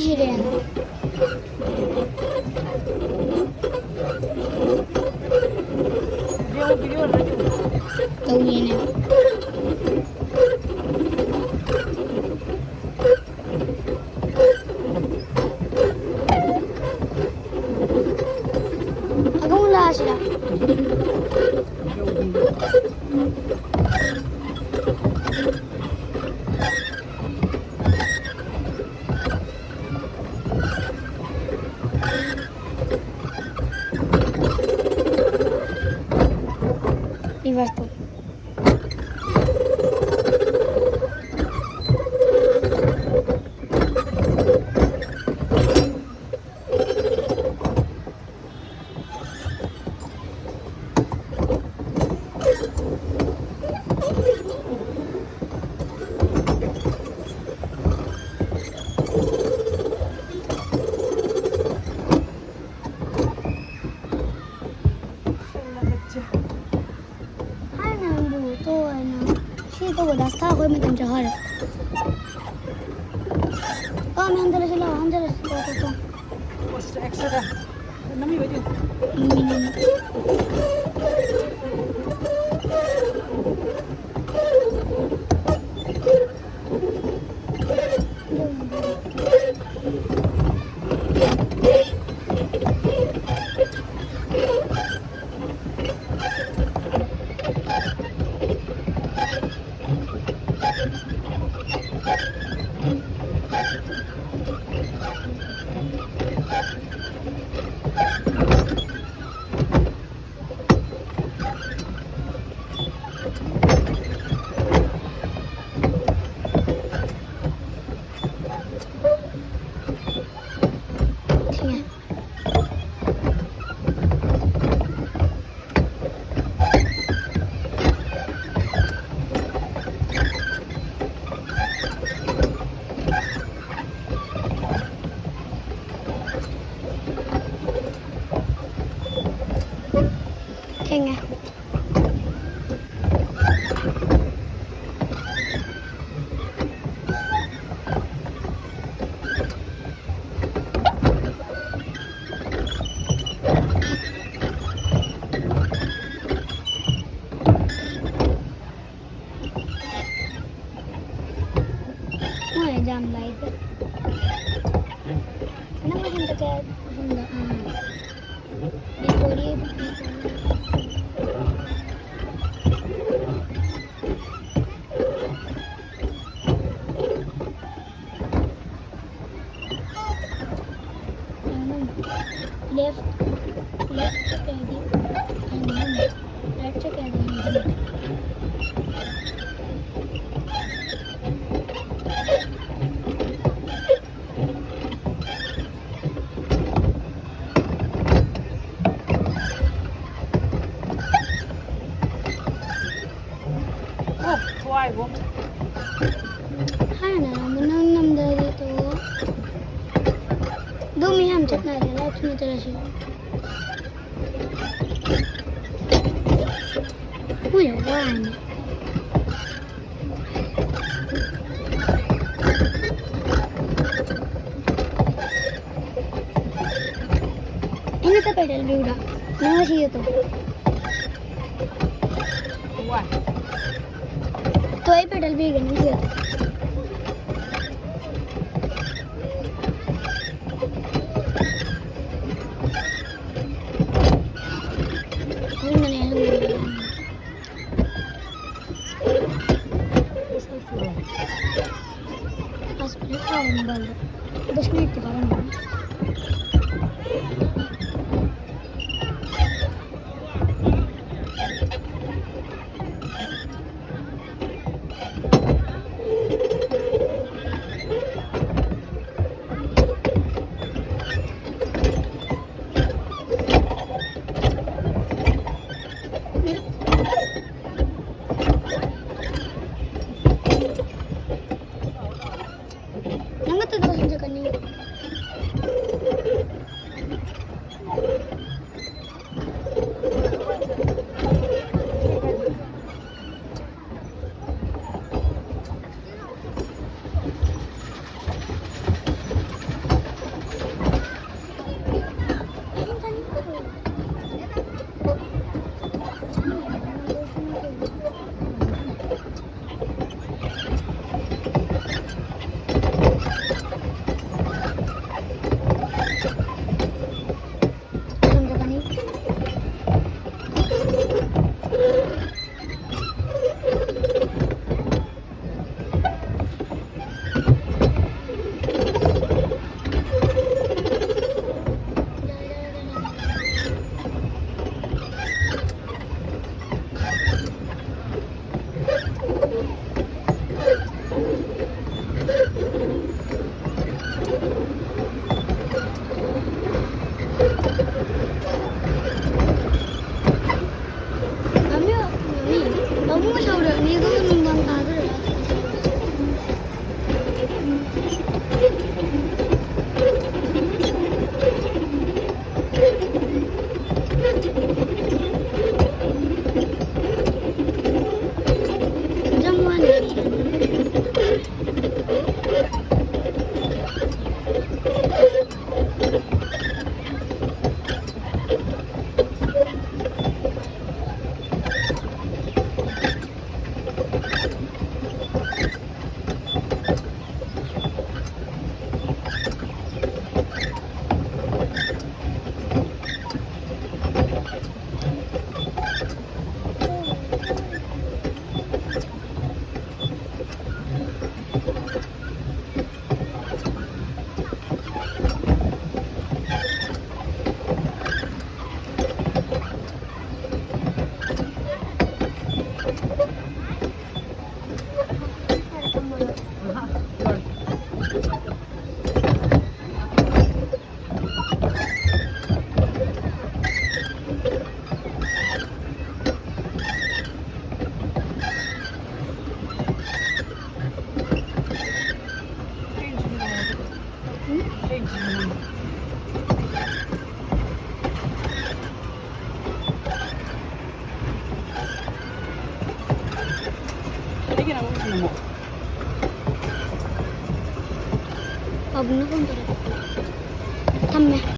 hirin. Dia mau video lagi. Tahu ini. Aku mula sila. Reverse to. रास्ता कोई में तुम जहर हम अंदर चलो तो Bos ekstra. Nami video. Kenge. Mana jam light? Kenapa sampai kayak benda? Di Korea left check ID and then right check ID and then Oh, why go? Hana menang 6 dari itu 2 में हम चकना है light में तरह से हुई one ini tuh pedal भी उड़ा नवा चाहिए Why? तो ये pedal भी करनी चाहिए बंद 10 मिनट के बाद नंगा तो दोस्त से करनी Sige na, ulit mo. Huwag na kung talaga. Tama.